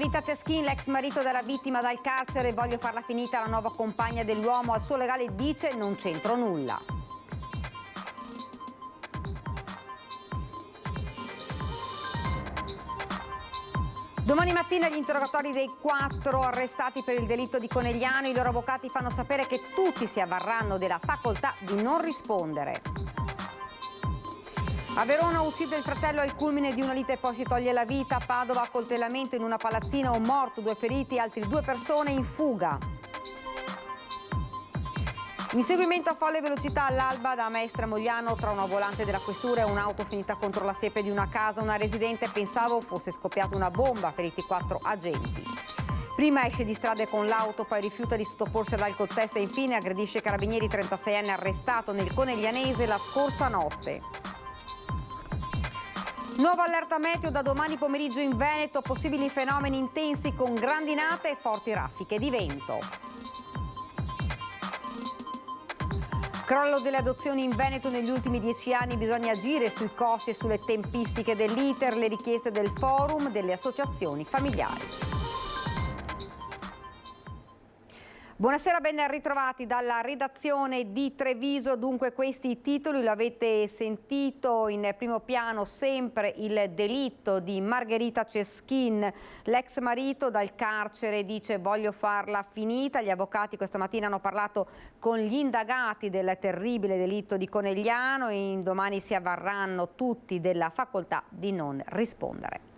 Margherita Ceschin, l'ex marito della vittima dal carcere, voglio farla finita, la nuova compagna dell'uomo, al suo legale dice non c'entro nulla. Domani mattina gli interrogatori dei 4 arrestati per il delitto di Conegliano, i loro avvocati fanno sapere che tutti si avvarranno della facoltà di non rispondere. A Verona uccide il fratello al culmine di una lite e poi si toglie la vita. A Padova accoltellamento in una palazzina, un morto, 2 feriti, altri 2 persone in fuga. Inseguimento a folle velocità all'alba da Mestre Mogliano tra una volante della questura e un'auto finita contro la siepe di una casa. Una residente pensavo fosse scoppiata una bomba, feriti 4 agenti. Prima esce di strada con l'auto, poi rifiuta di sottoporsi all'alcol test e infine aggredisce carabinieri, 36enne arrestato nel Coneglianese la scorsa notte. Nuova allerta meteo da domani pomeriggio in Veneto, possibili fenomeni intensi con grandinate e forti raffiche di vento. Crollo delle adozioni in Veneto negli ultimi 10 anni, bisogna agire sui costi e sulle tempistiche dell'iter, le richieste del forum delle associazioni familiari. Buonasera, ben ritrovati dalla redazione di Treviso. Dunque questi i titoli, lo avete sentito, in primo piano sempre il delitto di Margherita Ceschin, l'ex marito dal carcere dice voglio farla finita. Gli avvocati questa mattina hanno parlato con gli indagati del terribile delitto di Conegliano e domani si avvarranno tutti della facoltà di non rispondere.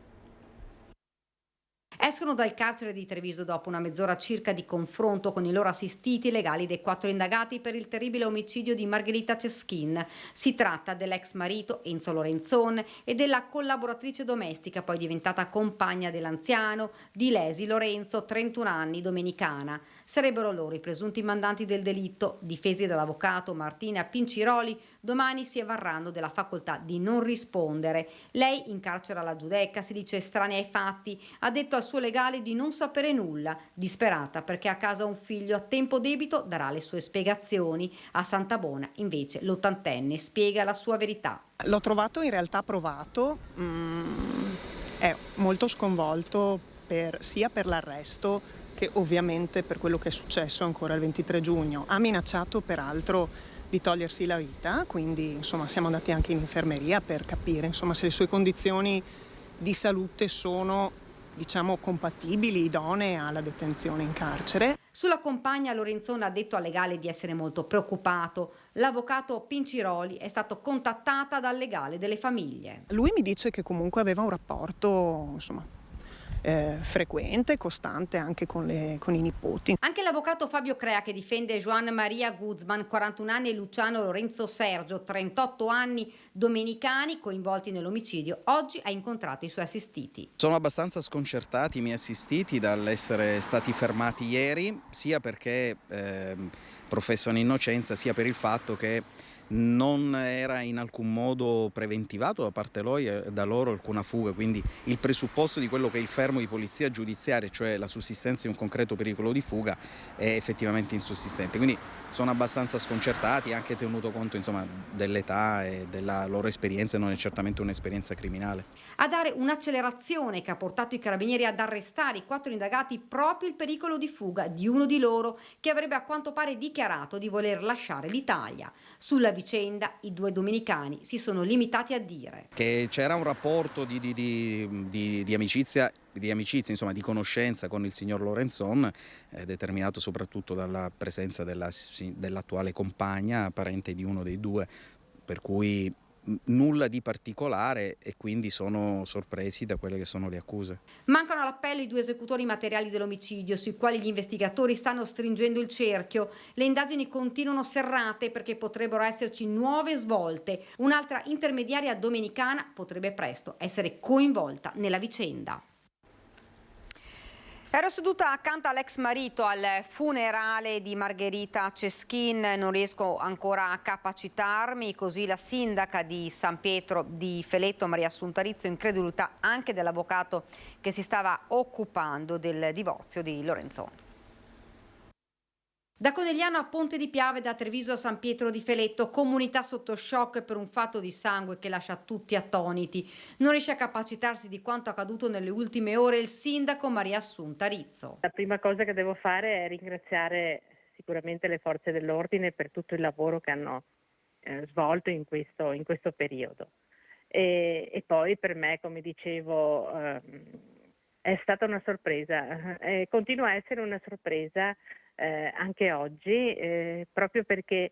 Escono dal carcere di Treviso dopo una mezz'ora circa di confronto con i loro assistiti legali dei 4 indagati per il terribile omicidio di Margherita Ceschin. Si tratta dell'ex marito Enzo Lorenzon e della collaboratrice domestica, poi diventata compagna dell'anziano, di Lesi Lorenzo, 31 anni, domenicana. Sarebbero loro i presunti mandanti del delitto, difesi dall'avvocato Martina Pinciroli. Domani si avvarranno della facoltà di non rispondere. Lei, in carcere alla Giudecca, si dice estranea ai fatti, ha detto al suo legale di non sapere nulla, disperata perché a casa un figlio a tempo debito darà le sue spiegazioni. A Santabona invece l'80enne spiega la sua verità. L'ho trovato in realtà provato, è molto sconvolto sia per l'arresto che ovviamente per quello che è successo ancora il 23 giugno. Ha minacciato peraltro di togliersi la vita, quindi insomma siamo andati anche in infermeria per capire insomma se le sue condizioni di salute sono compatibili, idonee alla detenzione in carcere. Sulla compagna Lorenzon ha detto al legale di essere molto preoccupato. L'avvocato Pinciroli è stato contattata dal legale delle famiglie. Lui mi dice che comunque aveva un rapporto frequente, costante anche con i nipoti. Anche l'avvocato Fabio Crea, che difende Joan Maria Guzman, 41 anni, e Luciano Lorenzo Sergio, 38 anni, domenicani coinvolti nell'omicidio, oggi ha incontrato i suoi assistiti. Sono abbastanza sconcertati i miei assistiti dall'essere stati fermati ieri, sia perché professano innocenza, sia per il fatto che non era in alcun modo preventivato da loro alcuna fuga, quindi il presupposto di quello che è il fermo di polizia giudiziaria, cioè la sussistenza di un concreto pericolo di fuga, è effettivamente insussistente. Quindi sono abbastanza sconcertati, anche tenuto conto dell'età e della loro esperienza, non è certamente un'esperienza criminale. A dare un'accelerazione che ha portato i carabinieri ad arrestare i 4 indagati proprio il pericolo di fuga di uno di loro, che avrebbe a quanto pare dichiarato di voler lasciare l'Italia. Sulla vicenda i 2 domenicani si sono limitati a dire che c'era un rapporto di amicizia, di conoscenza con il signor Lorenzon, determinato soprattutto dalla presenza dell'attuale compagna, parente di uno dei 2, per cui nulla di particolare, e quindi sono sorpresi da quelle che sono le accuse. Mancano all'appello i 2 esecutori materiali dell'omicidio, sui quali gli investigatori stanno stringendo il cerchio. Le indagini continuano serrate perché potrebbero esserci nuove svolte. Un'altra intermediaria domenicana potrebbe presto essere coinvolta nella vicenda. Ero seduta accanto all'ex marito al funerale di Margherita Ceschin, non riesco ancora a capacitarmi, così la sindaca di San Pietro di Feletto, Maria Assunta Rizzo, incredulità anche dell'avvocato che si stava occupando del divorzio di Lorenzon. Da Conegliano a Ponte di Piave, da Treviso a San Pietro di Feletto, comunità sotto shock per un fatto di sangue che lascia tutti attoniti. Non riesce a capacitarsi di quanto accaduto nelle ultime ore il sindaco Maria Assunta Rizzo. La prima cosa che devo fare è ringraziare sicuramente le forze dell'ordine per tutto il lavoro che hanno svolto in questo periodo. E poi per me, come dicevo, è stata una sorpresa, continua a essere una sorpresa anche oggi, proprio perché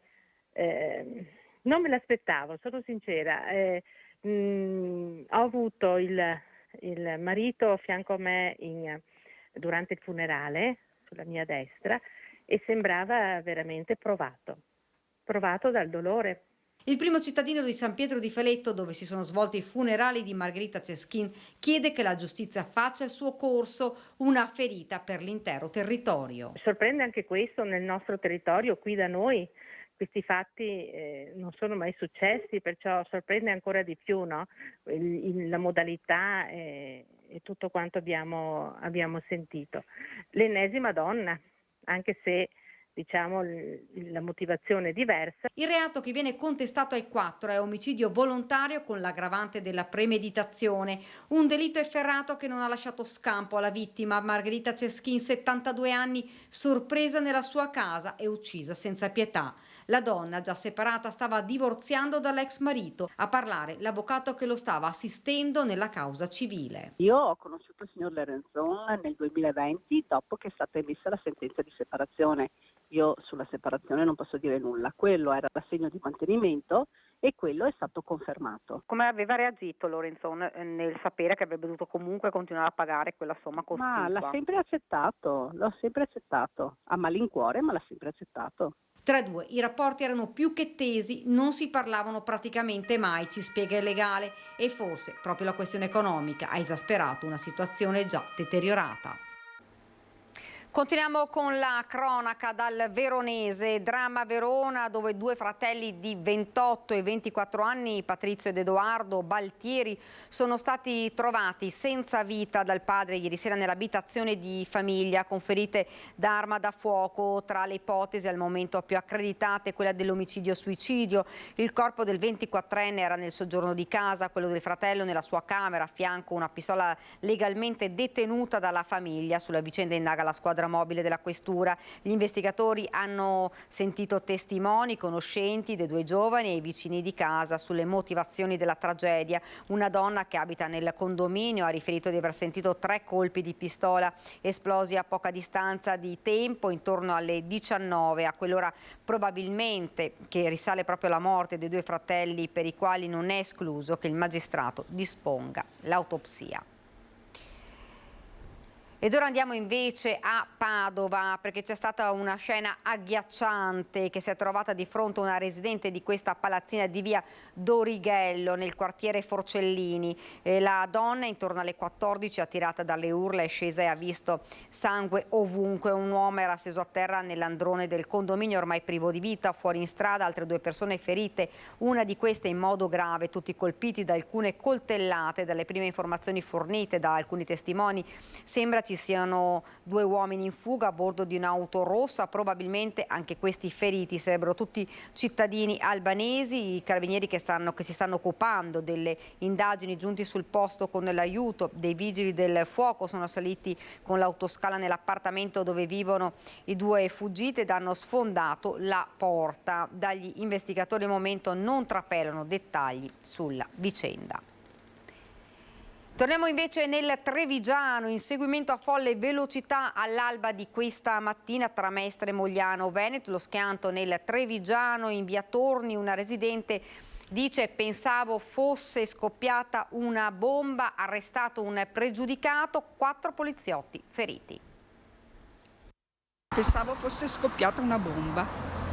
non me l'aspettavo, sono sincera. Ho avuto il marito a fianco a me durante il funerale, sulla mia destra, e sembrava veramente provato dal dolore. Il primo cittadino di San Pietro di Feletto, dove si sono svolti i funerali di Margherita Ceschin, chiede che la giustizia faccia il suo corso, una ferita per l'intero territorio. Sorprende anche questo nel nostro territorio, qui da noi. Questi fatti non sono mai successi, perciò sorprende ancora di più, no? La modalità e tutto quanto abbiamo sentito. L'ennesima donna, anche se diciamo la motivazione è diversa. Il reato che viene contestato ai 4 è omicidio volontario con l'aggravante della premeditazione, un delitto efferrato che non ha lasciato scampo alla vittima, Margherita Ceschin, 72 anni, sorpresa nella sua casa e uccisa senza pietà. La donna, già separata, stava divorziando dall'ex marito. A parlare l'avvocato che lo stava assistendo nella causa civile. Io ho conosciuto il signor Lorenzon nel 2020, dopo che è stata emessa la sentenza di separazione. Io sulla separazione non posso dire nulla, quello era l'assegno di mantenimento e quello è stato confermato. Come aveva reagito Lorenzon nel sapere che avrebbe dovuto comunque continuare a pagare quella somma cospicua? Ma l'ho sempre accettato, a malincuore ma l'ha sempre accettato. Tra i due i rapporti erano più che tesi, non si parlavano praticamente mai, ci spiega il legale, e forse proprio la questione economica ha esasperato una situazione già deteriorata. Continuiamo con la cronaca dal Veronese, dramma Verona, dove due fratelli di 28 e 24 anni, Patrizio ed Edoardo Baltieri, sono stati trovati senza vita dal padre ieri sera nell'abitazione di famiglia, con ferite da arma da fuoco. Tra le ipotesi al momento più accreditate quella dell'omicidio-suicidio. Il corpo del 24enne era nel soggiorno di casa, quello del fratello nella sua camera, a fianco una pistola legalmente detenuta dalla famiglia. Sulla vicenda indaga la squadra mobile della questura. Gli investigatori hanno sentito testimoni, conoscenti dei due giovani e i vicini di casa sulle motivazioni della tragedia. Una donna che abita nel condominio ha riferito di aver sentito 3 colpi di pistola esplosi a poca distanza di tempo, intorno alle 19, a quell'ora probabilmente che risale proprio alla morte dei due fratelli, per i quali non è escluso che il magistrato disponga l'autopsia. Ed ora andiamo invece a Padova, perché c'è stata una scena agghiacciante che si è trovata di fronte a una residente di questa palazzina di via Dorighello nel quartiere Forcellini. La donna intorno alle 14, attirata dalle urla, è scesa e ha visto sangue ovunque. Un uomo era steso a terra nell'androne del condominio, ormai privo di vita. Fuori in strada altre 2 persone ferite, una di queste in modo grave, tutti colpiti da alcune coltellate. Dalle prime informazioni fornite da alcuni testimoni sembra ci siano 2 uomini in fuga a bordo di un'auto rossa, probabilmente anche questi feriti sarebbero tutti cittadini albanesi. I carabinieri che si stanno occupando delle indagini, giunti sul posto con l'aiuto dei vigili del fuoco, sono saliti con l'autoscala nell'appartamento dove vivono i 2 fuggiti ed hanno sfondato la porta. Dagli investigatori al momento non trapelano dettagli sulla vicenda. Torniamo invece nel Trevigiano, inseguimento a folle velocità all'alba di questa mattina tra Mestre e Mogliano Veneto. Lo schianto nel Trevigiano, in via Torni, una residente dice: pensavo fosse scoppiata una bomba, arrestato un pregiudicato, 4 poliziotti feriti. Pensavo fosse scoppiata una bomba.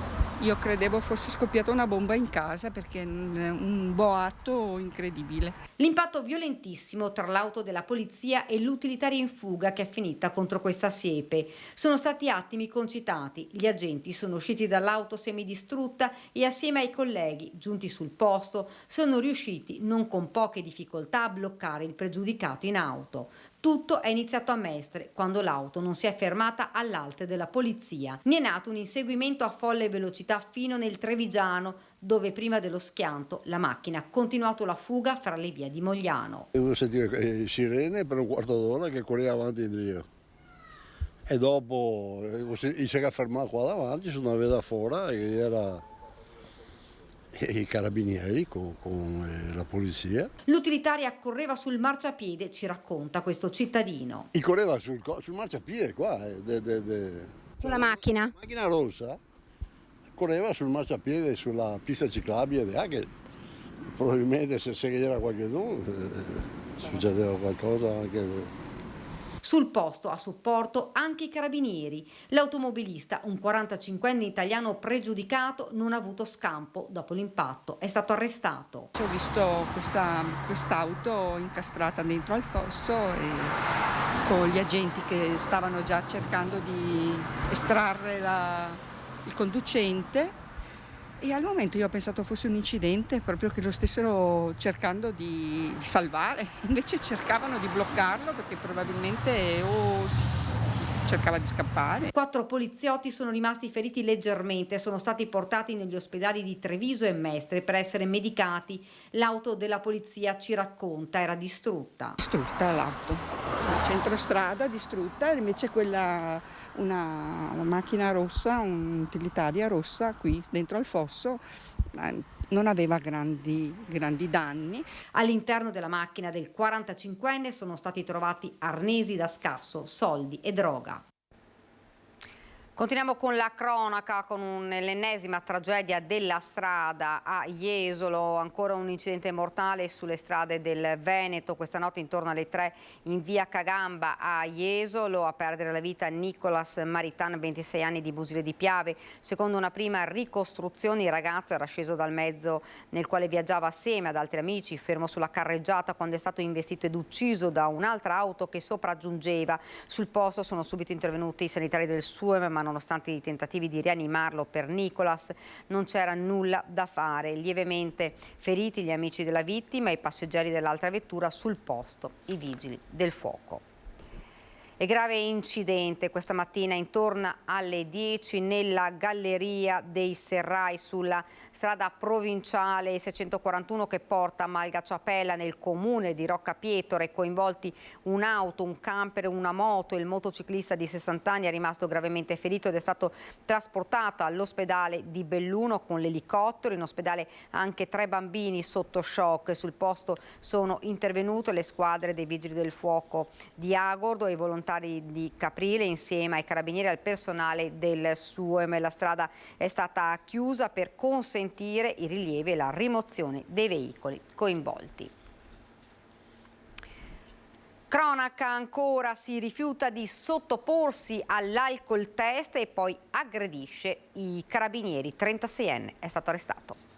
Io credevo fosse scoppiata una bomba in casa, perché è un boato incredibile. L'impatto violentissimo tra l'auto della polizia e l'utilitaria in fuga che è finita contro questa siepe. Sono stati attimi concitati. Gli agenti sono usciti dall'auto semidistrutta e assieme ai colleghi giunti sul posto sono riusciti non con poche difficoltà a bloccare il pregiudicato in auto. Tutto è iniziato a Mestre, quando l'auto non si è fermata all'alte della polizia. Ne è nato un inseguimento a folle velocità fino nel Trevigiano, dove prima dello schianto la macchina ha continuato la fuga fra le vie di Mogliano. Devo sentire sirene per un quarto d'ora che correva avanti e indietro. E dopo si è fermato qua davanti, sono venuta fuori e era i carabinieri con la polizia. L'utilitaria correva sul marciapiede, ci racconta questo cittadino. E correva sul marciapiede qua. Sulla macchina? La macchina rossa correva sul marciapiede, sulla pista ciclabile, anche probabilmente se era qualcuno succedeva qualcosa anche. Sul posto a supporto anche i carabinieri. L'automobilista, un 45enne italiano pregiudicato, non ha avuto scampo. Dopo l'impatto è stato arrestato. Ho visto quest'auto incastrata dentro al fosso e con gli agenti che stavano già cercando di estrarre il conducente. E al momento io ho pensato fosse un incidente, proprio che lo stessero cercando di salvare, invece cercavano di bloccarlo perché probabilmente cercava di scappare. 4 poliziotti sono rimasti feriti leggermente, sono stati portati negli ospedali di Treviso e Mestre per essere medicati. L'auto della polizia, ci racconta, era distrutta. Distrutta l'auto, al centro strada distrutta, e invece una macchina rossa, un'utilitaria rossa qui dentro al fosso, non aveva grandi danni. All'interno della macchina del 45enne sono stati trovati arnesi da scarso, soldi e droga. Continuiamo con la cronaca, con l'ennesima tragedia della strada a Jesolo, ancora un incidente mortale sulle strade del Veneto. Questa notte intorno alle 3 in via Cagamba a Jesolo, a perdere la vita Nicolas Maritan, 26 anni, di Busile di Piave. Secondo una prima ricostruzione il ragazzo era sceso dal mezzo nel quale viaggiava assieme ad altri amici, fermo sulla carreggiata, quando è stato investito ed ucciso da un'altra auto che sopraggiungeva. Sul posto sono subito intervenuti i sanitari del SUEM, ma nonostante i tentativi di rianimarlo per Nicolas non c'era nulla da fare. Lievemente feriti gli amici della vittima e i passeggeri dell'altra vettura, sul posto i vigili del fuoco. E grave incidente questa mattina intorno alle 10 nella galleria dei Serrai sulla strada provinciale 641 che porta a Malgacciapella nel comune di Roccapietore. Coinvolti un'auto, un camper, una moto. Il motociclista di 60 anni è rimasto gravemente ferito ed è stato trasportato all'ospedale di Belluno con l'elicottero. In ospedale anche 3 bambini sotto shock. Sul posto sono intervenute le squadre dei vigili del fuoco di Agordo e i volontari di Caprile insieme ai carabinieri e al personale del SUEM. La strada è stata chiusa per consentire i rilievi e la rimozione dei veicoli coinvolti. Cronaca ancora, si rifiuta di sottoporsi all'alcol test e poi aggredisce i carabinieri. 36enne è stato arrestato.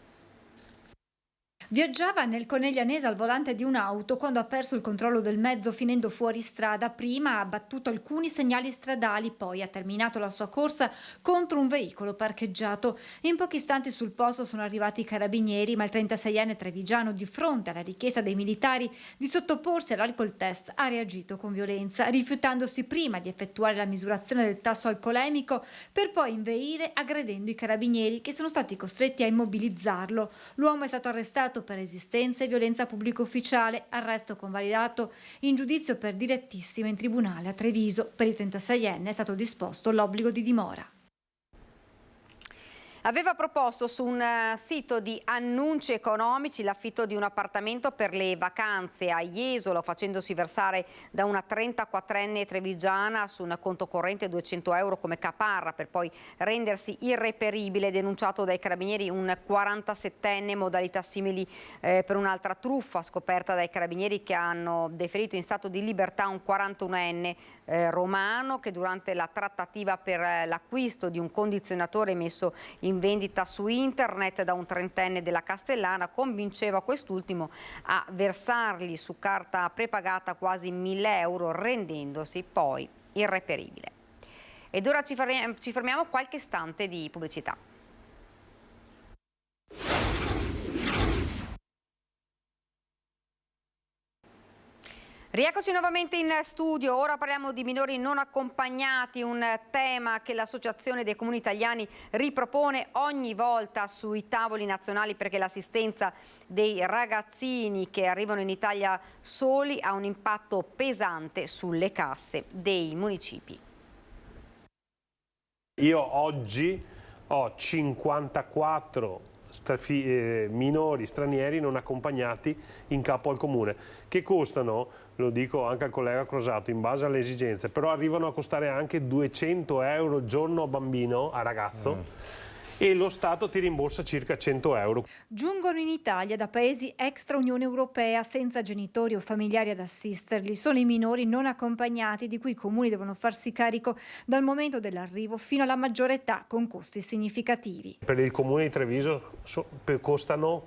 Viaggiava nel Coneglianese al volante di un'auto quando ha perso il controllo del mezzo finendo fuori strada. Prima ha abbattuto alcuni segnali stradali, poi ha terminato la sua corsa contro un veicolo parcheggiato. In pochi istanti sul posto sono arrivati i carabinieri, ma il 36enne trevigiano, di fronte alla richiesta dei militari di sottoporsi all'alcol test, ha reagito con violenza, rifiutandosi prima di effettuare la misurazione del tasso alcolemico per poi inveire aggredendo i carabinieri, che sono stati costretti a immobilizzarlo. L'uomo è stato arrestato per resistenza e violenza pubblico ufficiale, arresto convalidato in giudizio per direttissima in tribunale a Treviso. Per il 36enne è stato disposto l'obbligo di dimora. Aveva proposto su un sito di annunci economici l'affitto di un appartamento per le vacanze a Jesolo, facendosi versare da una 34enne trevigiana su un conto corrente 200 euro come caparra, per poi rendersi irreperibile. Denunciato dai carabinieri un 47enne, modalità simili per un'altra truffa scoperta dai carabinieri, che hanno deferito in stato di libertà un 41enne romano che durante la trattativa per l'acquisto di un condizionatore messo in vendita su internet da un 30enne della Castellana convinceva quest'ultimo a versargli su carta prepagata quasi 1.000 euro, rendendosi poi irreperibile. Ed ora ci fermiamo qualche istante di pubblicità. Rieccoci nuovamente in studio, ora parliamo di minori non accompagnati, un tema che l'Associazione dei Comuni Italiani ripropone ogni volta sui tavoli nazionali, perché l'assistenza dei ragazzini che arrivano in Italia soli ha un impatto pesante sulle casse dei municipi. Io oggi ho 54 minori stranieri non accompagnati in capo al comune, che costano, lo dico anche al collega Crosato, in base alle esigenze, però arrivano a costare anche 200 euro al giorno a bambino, a ragazzo, e lo Stato ti rimborsa circa 100 euro. Giungono in Italia da paesi extra Unione Europea senza genitori o familiari ad assisterli. Sono i minori non accompagnati di cui i comuni devono farsi carico dal momento dell'arrivo fino alla maggiore età, con costi significativi. Per il comune di Treviso costano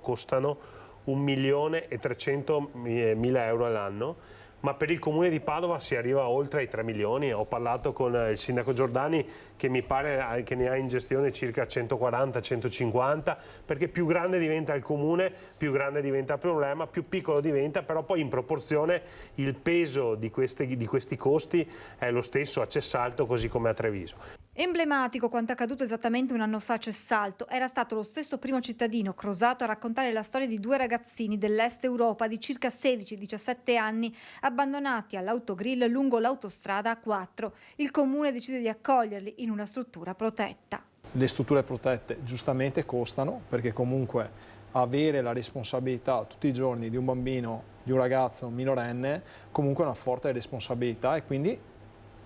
1.300.000 euro all'anno, ma per il comune di Padova si arriva oltre ai 3 milioni. Ho parlato con il sindaco Giordani, che mi pare che ne ha in gestione circa 140-150, perché più grande diventa il comune, più grande diventa il problema, più piccolo diventa, però poi in proporzione il peso di questi costi è lo stesso a Cessalto così come a Treviso. Emblematico quanto accaduto esattamente un anno fa a Cessalto. Era stato lo stesso primo cittadino, Crosato, a raccontare la storia di 2 ragazzini dell'est Europa di circa 16-17 anni abbandonati all'autogrill lungo l'autostrada A4. Il comune decide di accoglierli in una struttura protetta. Le strutture protette giustamente costano, perché comunque avere la responsabilità tutti i giorni di un bambino, di un ragazzo, un minorenne, comunque è una forte responsabilità, e quindi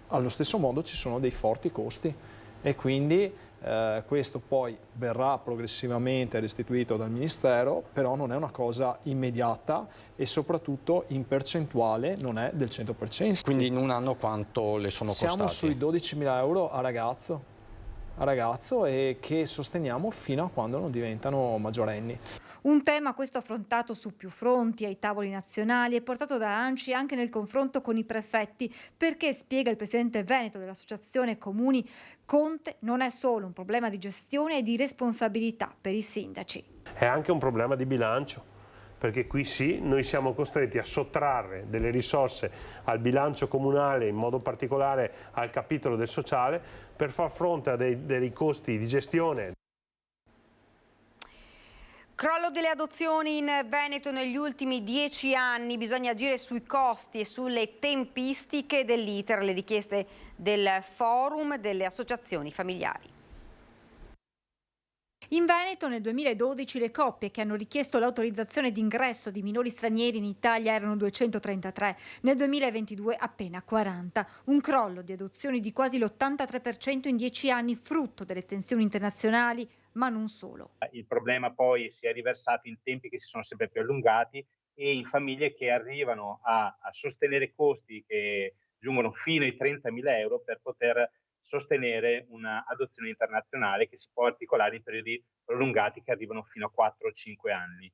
allo stesso modo ci sono dei forti costi, e quindi questo poi verrà progressivamente restituito dal Ministero, però non è una cosa immediata e soprattutto in percentuale non è del 100%. Quindi in un anno quanto le sono costati? Siamo sui 12.000 euro a ragazzo, e che sosteniamo fino a quando non diventano maggiorenni. Un tema questo affrontato su più fronti ai tavoli nazionali e portato da ANCI anche nel confronto con i prefetti, perché, spiega il presidente veneto dell'Associazione Comuni Conte, non è solo un problema di gestione e di responsabilità per i sindaci. È anche un problema di bilancio, perché qui sì, noi siamo costretti a sottrarre delle risorse al bilancio comunale, in modo particolare al capitolo del sociale, per far fronte a dei costi di gestione. Crollo delle adozioni in Veneto negli ultimi 10 anni, bisogna agire sui costi e sulle tempistiche dell'iter, le richieste del forum delle associazioni familiari. In Veneto nel 2012 le coppie che hanno richiesto l'autorizzazione d'ingresso di minori stranieri in Italia erano 233, nel 2022 appena 40. Un crollo di adozioni di quasi l'83% in 10 anni, frutto delle tensioni internazionali, ma non solo. Il problema poi si è riversato in tempi che si sono sempre più allungati e in famiglie che arrivano a sostenere costi che giungono fino ai 30.000 euro per poter sostenere un'adozione internazionale che si può articolare in periodi prolungati che arrivano fino a 4 o 5 anni.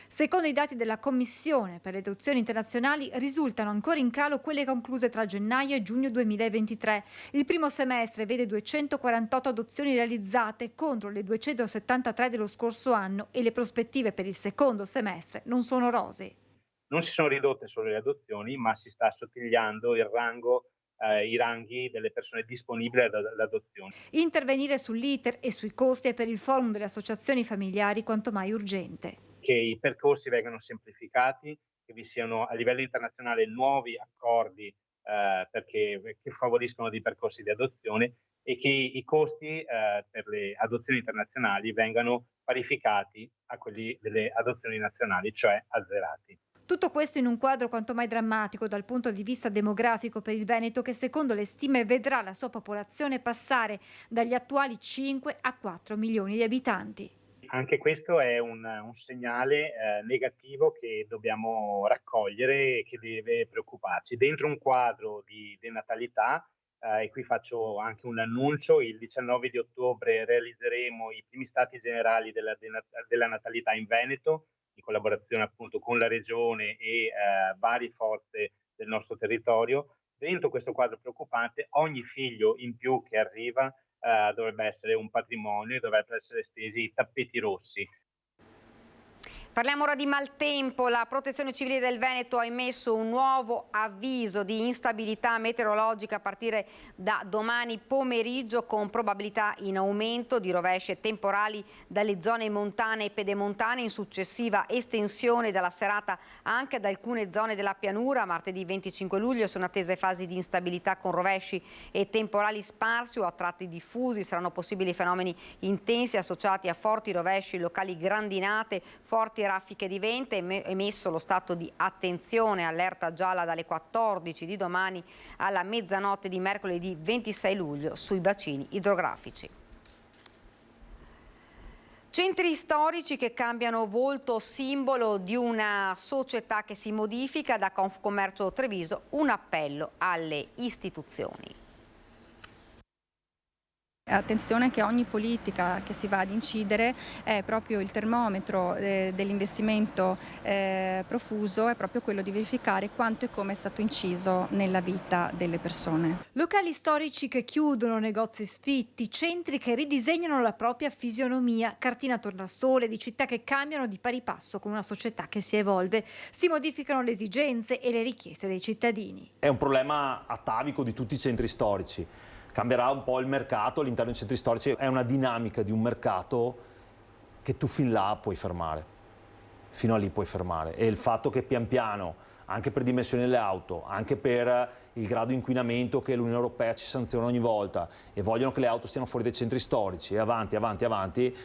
Secondo i dati della Commissione per le adozioni internazionali risultano ancora in calo quelle concluse tra gennaio e giugno 2023. Il primo semestre vede 248 adozioni realizzate contro le 273 dello scorso anno, e le prospettive per il secondo semestre non sono rosee. Non si sono ridotte solo le adozioni, ma si sta assottigliando i ranghi delle persone disponibili all'adozione. Intervenire sull'iter e sui costi è per il forum delle associazioni familiari quanto mai urgente. Che i percorsi vengano semplificati, che vi siano a livello internazionale nuovi accordi che favoriscono dei percorsi di adozione, e che i costi per le adozioni internazionali vengano parificati a quelli delle adozioni nazionali, cioè azzerati. Tutto questo in un quadro quanto mai drammatico dal punto di vista demografico per il Veneto, che secondo le stime vedrà la sua popolazione passare dagli attuali 5 a 4 milioni di abitanti. Anche questo è un segnale negativo che dobbiamo raccogliere e che deve preoccuparci. Dentro un quadro di denatalità, e qui faccio anche un annuncio, il 19 di ottobre realizzeremo i primi stati generali della natalità in Veneto, in collaborazione appunto con la regione e varie forze del nostro territorio. Dentro questo quadro preoccupante, ogni figlio in più che arriva dovrebbe essere un patrimonio e dovrebbero essere stesi i tappeti rossi. Parliamo ora di maltempo. La Protezione Civile del Veneto ha emesso un nuovo avviso di instabilità meteorologica a partire da domani pomeriggio, con probabilità in aumento di rovesci e temporali dalle zone montane e pedemontane, in successiva estensione dalla serata anche ad alcune zone della pianura. Martedì 25 luglio sono attese fasi di instabilità con rovesci e temporali sparsi o a tratti diffusi. Saranno possibili fenomeni intensi associati a forti rovesci locali, grandinate, forti raffiche di vento. Emesso lo stato di attenzione, allerta gialla dalle 14 di domani alla mezzanotte di mercoledì 26 luglio sui bacini idrografici. Centri storici che cambiano volto, simbolo di una società che si modifica. Da Confcommercio Treviso un appello alle istituzioni. Attenzione che ogni politica che si va ad incidere è proprio il termometro dell'investimento profuso, è proprio quello di verificare quanto e come è stato inciso nella vita delle persone. Locali storici che chiudono, negozi sfitti, centri che ridisegnano la propria fisionomia, cartina tornasole di città che cambiano di pari passo con una società che si evolve. Si modificano le esigenze e le richieste dei cittadini. È un problema atavico di tutti i centri storici. Cambierà un po' il mercato all'interno dei centri storici, è una dinamica di un mercato che tu fin là puoi fermare, fino a lì puoi fermare. E il fatto che pian piano, anche per dimensioni delle auto, anche per il grado di inquinamento che l'Unione Europea ci sanziona ogni volta, e vogliono che le auto stiano fuori dai centri storici, e avanti,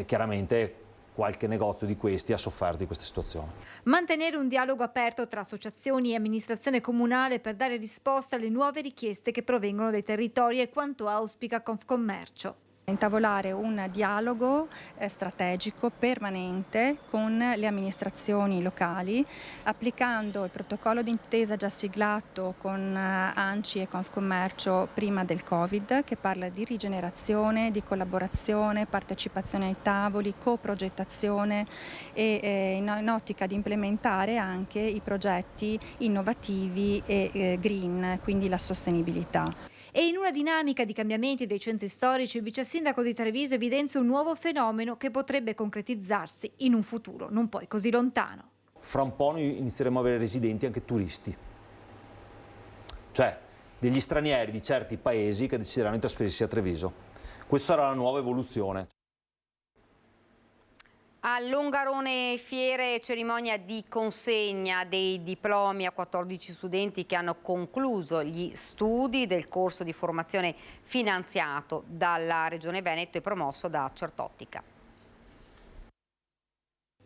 chiaramente qualche negozio di questi ha sofferto di questa situazione. Mantenere un dialogo aperto tra associazioni e amministrazione comunale per dare risposta alle nuove richieste che provengono dai territori è quanto auspica Confcommercio. Intavolare un dialogo strategico permanente con le amministrazioni locali, applicando il protocollo d'intesa già siglato con ANCI e Confcommercio prima del Covid, che parla di rigenerazione, di collaborazione, partecipazione ai tavoli, coprogettazione e in ottica di implementare anche i progetti innovativi e green, quindi la sostenibilità. E in una dinamica di cambiamenti dei centri storici, il vice sindaco di Treviso evidenzia un nuovo fenomeno che potrebbe concretizzarsi in un futuro non poi così lontano. Fra un po' noi inizieremo a avere residenti anche turisti, cioè degli stranieri di certi paesi che decideranno di trasferirsi a Treviso. Questa sarà la nuova evoluzione. A Longarone Fiere, cerimonia di consegna dei diplomi a 14 studenti che hanno concluso gli studi del corso di formazione finanziato dalla Regione Veneto e promosso da Certottica.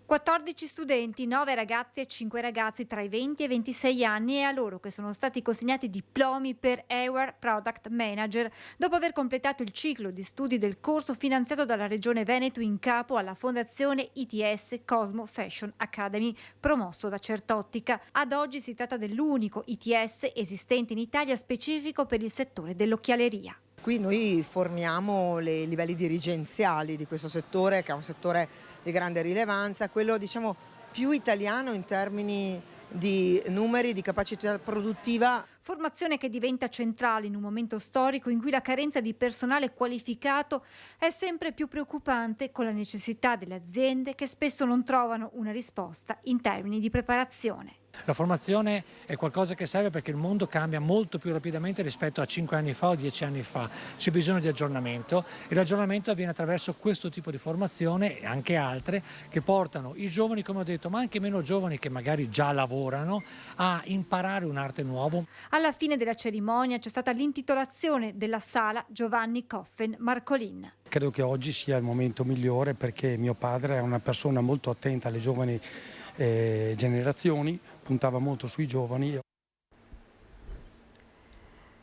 14 studenti, 9 ragazzi e 5 ragazzi tra i 20 e i 26 anni, e a loro che sono stati consegnati diplomi per Aware Product Manager dopo aver completato il ciclo di studi del corso finanziato dalla Regione Veneto in capo alla Fondazione ITS Cosmo Fashion Academy, promosso da Certottica. Ad oggi si tratta dell'unico ITS esistente in Italia specifico per il settore dell'occhialeria. Qui noi formiamo i livelli dirigenziali di questo settore, che è un settore di grande rilevanza, quello diciamo più italiano in termini di numeri, di capacità produttiva. Formazione che diventa centrale in un momento storico in cui la carenza di personale qualificato è sempre più preoccupante, con la necessità delle aziende che spesso non trovano una risposta in termini di preparazione. La formazione è qualcosa che serve perché il mondo cambia molto più rapidamente rispetto a 5 anni fa o 10 anni fa. C'è bisogno di aggiornamento, e l'aggiornamento avviene attraverso questo tipo di formazione e anche altre che portano i giovani, come ho detto, ma anche meno giovani che magari già lavorano, a imparare un'arte nuova. Alla fine della cerimonia c'è stata l'intitolazione della sala Giovanni Coffen Marcolin. Credo che oggi sia il momento migliore perché mio padre è una persona molto attenta alle giovani generazioni, puntava molto sui giovani.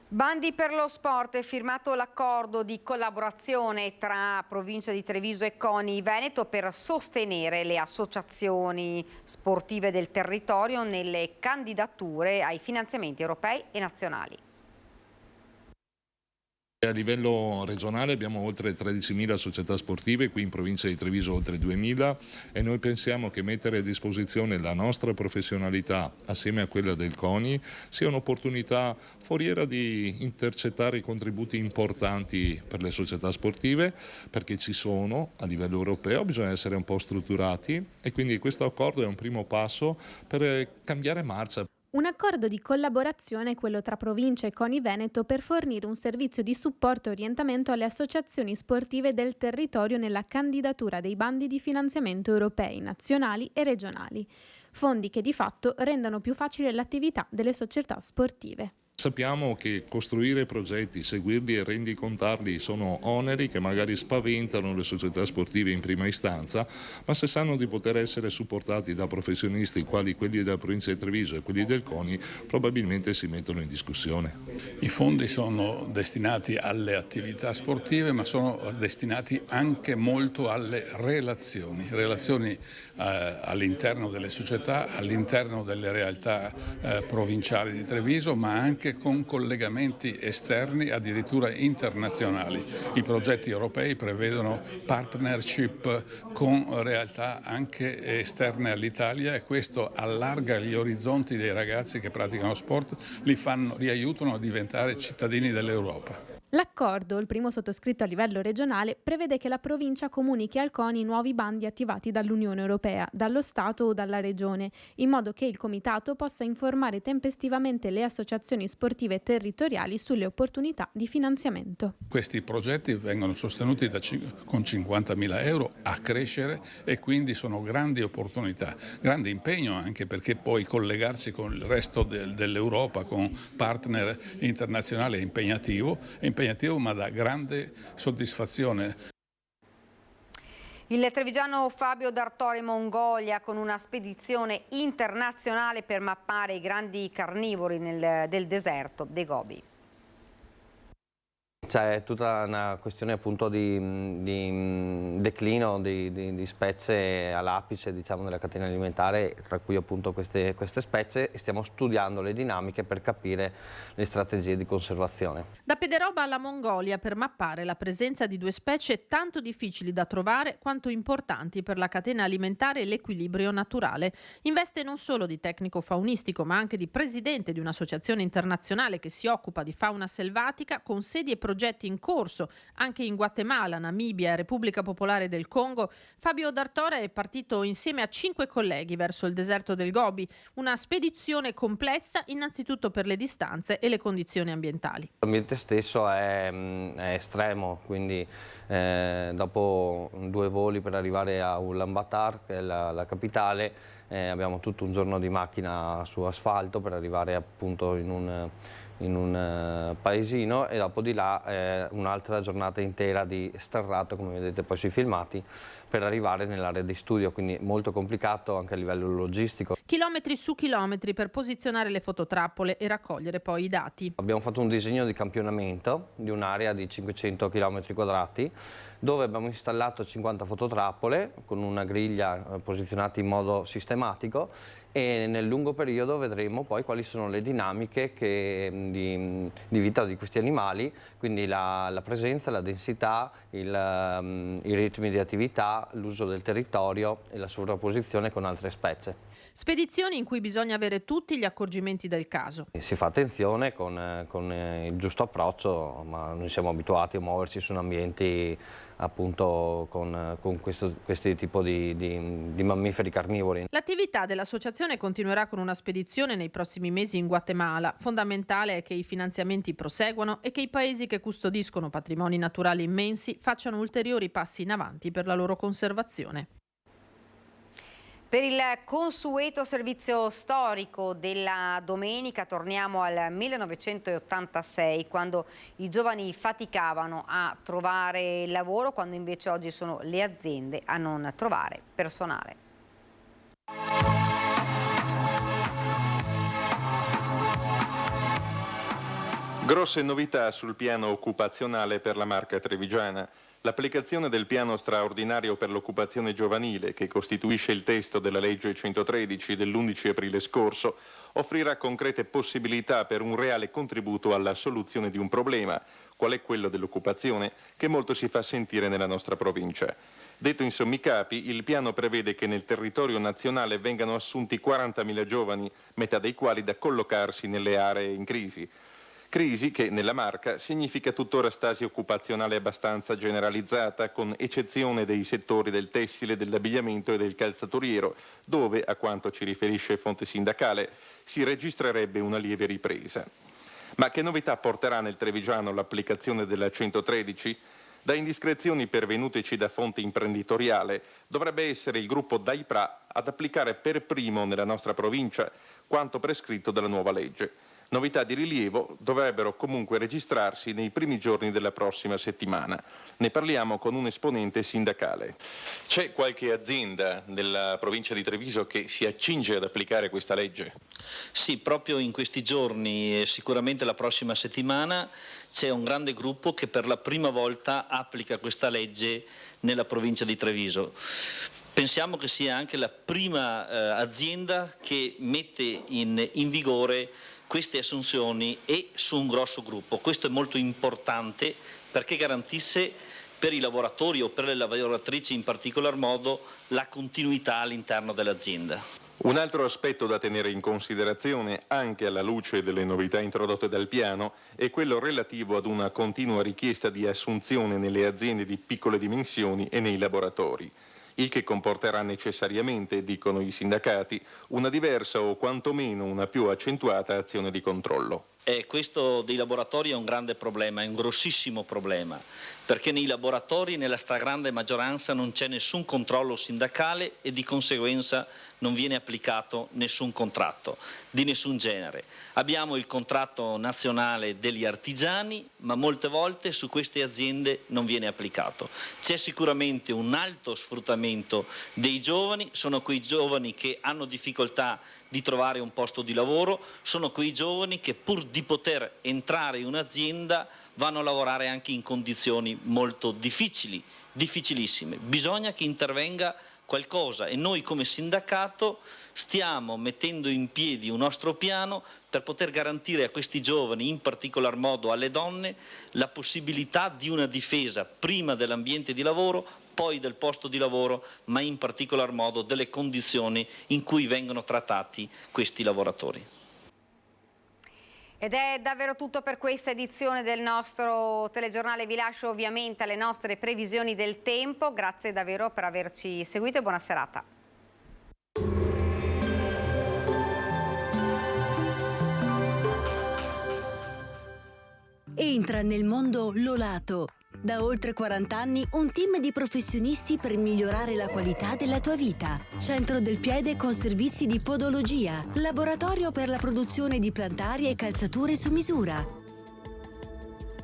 Bandi per lo sport, è firmato l'accordo di collaborazione tra Provincia di Treviso e CONI Veneto per sostenere le associazioni sportive del territorio nelle candidature ai finanziamenti europei e nazionali. A livello regionale abbiamo oltre 13.000 società sportive, qui in provincia di Treviso oltre 2.000, e noi pensiamo che mettere a disposizione la nostra professionalità assieme a quella del CONI sia un'opportunità foriera di intercettare contributi importanti per le società sportive, perché ci sono a livello europeo, bisogna essere un po' strutturati e quindi questo accordo è un primo passo per cambiare marcia. Un accordo di collaborazione è quello tra Provincia e CONI Veneto per fornire un servizio di supporto e orientamento alle associazioni sportive del territorio nella candidatura dei bandi di finanziamento europei, nazionali e regionali. Fondi che di fatto rendono più facile l'attività delle società sportive. Sappiamo che costruire progetti, seguirli e rendicontarli sono oneri che magari spaventano le società sportive in prima istanza, ma se sanno di poter essere supportati da professionisti quali quelli della provincia di Treviso e quelli del CONI, probabilmente si mettono in discussione. I fondi sono destinati alle attività sportive, ma sono destinati anche molto alle relazioni all'interno delle società, all'interno delle realtà provinciali di Treviso, ma anche con collegamenti esterni, addirittura internazionali. I progetti europei prevedono partnership con realtà anche esterne all'Italia, e questo allarga gli orizzonti dei ragazzi che praticano sport, li aiutano a diventare cittadini dell'Europa. L'accordo, il primo sottoscritto a livello regionale, prevede che la provincia comunichi al CONI i nuovi bandi attivati dall'Unione Europea, dallo Stato o dalla Regione, in modo che il Comitato possa informare tempestivamente le associazioni sportive territoriali sulle opportunità di finanziamento. Questi progetti vengono sostenuti con 50.000 euro a crescere, e quindi sono grandi opportunità, grande impegno anche perché poi collegarsi con il resto dell'Europa, con partner internazionali è impegnativo, ma dà grande soddisfazione. Il trevigiano Fabio Dartore in Mongolia con una spedizione internazionale per mappare i grandi carnivori del deserto dei Gobi. C'è tutta una questione appunto di declino di specie all'apice, diciamo, della catena alimentare, tra cui appunto queste specie, e stiamo studiando le dinamiche per capire le strategie di conservazione. Da Pederoba alla Mongolia per mappare la presenza di due specie tanto difficili da trovare quanto importanti per la catena alimentare e l'equilibrio naturale. In veste non solo di tecnico faunistico, ma anche di presidente di un'associazione internazionale che si occupa di fauna selvatica, con sedi e progetti in corso anche in Guatemala, Namibia e Repubblica Popolare del Congo, Fabio Dartore è partito insieme a 5 colleghi verso il deserto del Gobi, una spedizione complessa innanzitutto per le distanze e le condizioni ambientali. L'ambiente stesso è estremo, quindi dopo 2 voli per arrivare a Ulaanbaatar, che è la capitale, abbiamo tutto un giorno di macchina su asfalto per arrivare appunto in un paesino, e dopo di là un'altra giornata intera di sterrato, come vedete poi sui filmati, per arrivare nell'area di studio, quindi molto complicato anche a livello logistico. Chilometri su chilometri per posizionare le fototrappole e raccogliere poi i dati. Abbiamo fatto un disegno di campionamento di un'area di 500 km², dove abbiamo installato 50 fototrappole con una griglia posizionate in modo sistematico, e nel lungo periodo vedremo poi quali sono le dinamiche di vita di questi animali, quindi la presenza, la densità, i ritmi di attività, l'uso del territorio e la sovrapposizione con altre specie. Spedizioni in cui bisogna avere tutti gli accorgimenti del caso. Si fa attenzione con il giusto approccio, ma noi siamo abituati a muoverci su ambienti appunto con questi tipo di mammiferi carnivori. L'attività dell'associazione continuerà con una spedizione nei prossimi mesi in Guatemala. Fondamentale è che i finanziamenti proseguano e che i paesi che custodiscono patrimoni naturali immensi facciano ulteriori passi in avanti per la loro conservazione. Per il consueto servizio storico della domenica torniamo al 1986, quando i giovani faticavano a trovare lavoro, quando invece oggi sono le aziende a non trovare personale. Grosse novità sul piano occupazionale per la Marca trevigiana. L'applicazione del piano straordinario per l'occupazione giovanile, che costituisce il testo della legge 113 dell'11 aprile scorso, offrirà concrete possibilità per un reale contributo alla soluzione di un problema, qual è quello dell'occupazione, che molto si fa sentire nella nostra provincia. Detto in sommi capi, il piano prevede che nel territorio nazionale vengano assunti 40.000 giovani, metà dei quali da collocarsi nelle aree in crisi. Crisi che nella Marca significa tuttora stasi occupazionale abbastanza generalizzata, con eccezione dei settori del tessile, dell'abbigliamento e del calzaturiero, dove, a quanto ci riferisce fonte sindacale, si registrerebbe una lieve ripresa. Ma che novità porterà nel Trevigiano l'applicazione della 113? Da indiscrezioni pervenuteci da fonte imprenditoriale, dovrebbe essere il gruppo Daipra ad applicare per primo nella nostra provincia quanto prescritto dalla nuova legge. Novità di rilievo dovrebbero comunque registrarsi nei primi giorni della prossima settimana. Ne parliamo con un esponente sindacale. C'è qualche azienda della provincia di Treviso che si accinge ad applicare questa legge? Sì, proprio in questi giorni e sicuramente la prossima settimana c'è un grande gruppo che per la prima volta applica questa legge nella provincia di Treviso. Pensiamo che sia anche la prima azienda che mette in vigore queste assunzioni e su un grosso gruppo. Questo è molto importante perché garantisse per i lavoratori o per le lavoratrici in particolar modo la continuità all'interno dell'azienda. Un altro aspetto da tenere in considerazione, anche alla luce delle novità introdotte dal piano, è quello relativo ad una continua richiesta di assunzione nelle aziende di piccole dimensioni e nei laboratori, il che comporterà necessariamente, dicono i sindacati, una diversa o quantomeno una più accentuata azione di controllo. Questo dei laboratori è un grande problema, è un grossissimo problema, perché nei laboratori nella stragrande maggioranza non c'è nessun controllo sindacale e di conseguenza non viene applicato nessun contratto di nessun genere. Abbiamo il contratto nazionale degli artigiani, ma molte volte su queste aziende non viene applicato. C'è sicuramente un alto sfruttamento dei giovani, sono quei giovani che hanno difficoltà di trovare un posto di lavoro, sono quei giovani che pur di poter entrare in un'azienda vanno a lavorare anche in condizioni molto difficili, difficilissime. Bisogna che intervenga qualcosa e noi come sindacato stiamo mettendo in piedi un nostro piano per poter garantire a questi giovani, in particolar modo alle donne, la possibilità di una difesa prima dell'ambiente di lavoro, poi del posto di lavoro, ma in particolar modo delle condizioni in cui vengono trattati questi lavoratori. Ed è davvero tutto per questa edizione del nostro telegiornale. Vi lascio ovviamente alle nostre previsioni del tempo. Grazie davvero per averci seguito e buona serata. Entra nel mondo Lolato. Da oltre 40 anni un team di professionisti per migliorare la qualità della tua vita. Centro del piede con servizi di podologia, laboratorio per la produzione di plantari e calzature su misura.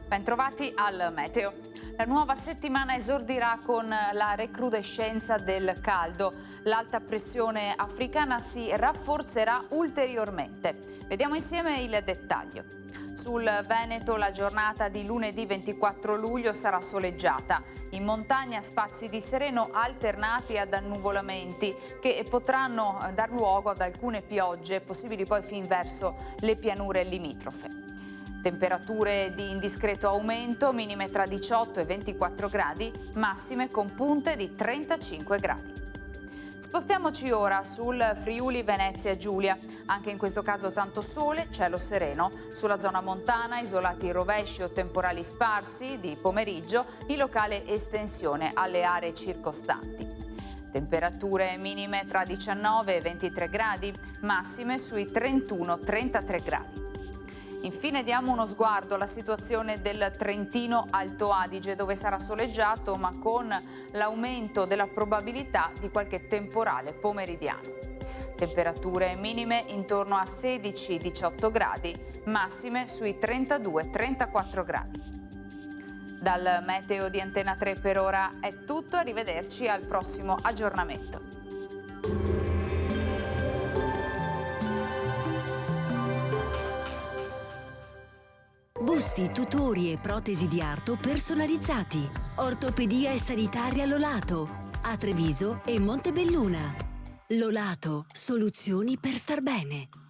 Bentrovati al meteo. La nuova settimana esordirà con la recrudescenza del caldo. L'alta pressione africana si rafforzerà ulteriormente. Vediamo insieme il dettaglio. Sul Veneto la giornata di lunedì 24 luglio sarà soleggiata. In montagna spazi di sereno alternati ad annuvolamenti che potranno dar luogo ad alcune piogge, possibili poi fin verso le pianure limitrofe. Temperature di indiscreto aumento, minime tra 18 e 24 gradi, massime con punte di 35 gradi. Spostiamoci ora sul Friuli Venezia Giulia. Anche in questo caso tanto sole, cielo sereno. Sulla zona montana isolati rovesci o temporali sparsi di pomeriggio, in locale estensione alle aree circostanti. Temperature minime tra 19 e 23 gradi, massime sui 31-33 gradi. Infine diamo uno sguardo alla situazione del Trentino Alto Adige, dove sarà soleggiato ma con l'aumento della probabilità di qualche temporale pomeridiano. Temperature minime intorno a 16-18 gradi, massime sui 32-34 gradi. Dal meteo di Antena 3 per ora è tutto, arrivederci al prossimo aggiornamento. Busti, tutori e protesi di arto personalizzati. Ortopedia e sanitaria Lolato. A Treviso e Montebelluna. Lolato, soluzioni per star bene.